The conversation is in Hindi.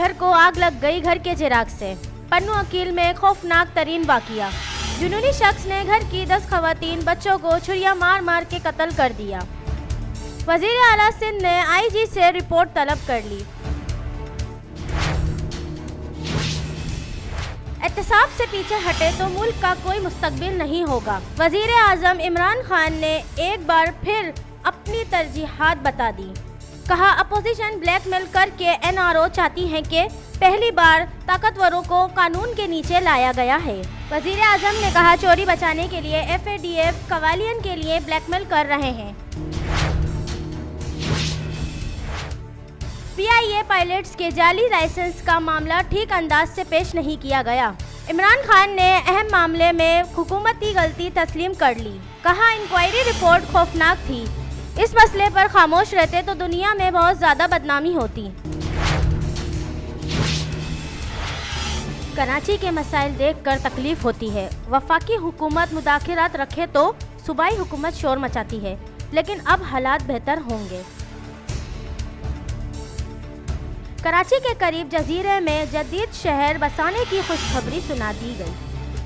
घर को आग लग गई घर के चिराग से। पन्नू अकील में खौफनाक तरीन वाकया। जुनूनी शख्स ने घर की 10 खवातीन बच्चों को छुरिया मार मार के कत्ल कर दिया। वजीर आला सिंध ने आईजी से रिपोर्ट तलब कर ली। एहतसाब से पीछे हटे तो मुल्क का कोई मुस्तकबिल नहीं होगा। वजीर आजम इमरान खान ने एक बार फिर अपनी तरजीहात बता दी। कहा, अपोजिशन ब्लैकमेल करके एनआरओ चाहती है कि पहली बार ताकतवरों को कानून के नीचे लाया गया है। वजीर आजम ने कहा, चोरी बचाने के लिए एफएटीएफ कवालियन के लिए ब्लैकमेल कर रहे हैं। पीआईए पायलट्स के जाली लाइसेंस का मामला ठीक अंदाज से पेश नहीं किया गया। इमरान खान ने अहम मामले में हुकूमती गलती तस्लीम कर ली। कहा, इंक्वायरी रिपोर्ट खौफनाक थी। इस मसले पर खामोश रहते तो दुनिया में बहुत ज़्यादा बदनामी होती। कराची के मसाइल देखकर तकलीफ होती है। वफाकी हुकूमत मुदाखिरात रखे तो सूबाई हुकूमत शोर मचाती है, लेकिन अब हालात बेहतर होंगे। कराची के करीब जजीरे में जदीद शहर बसाने की खुशखबरी सुना दी गई।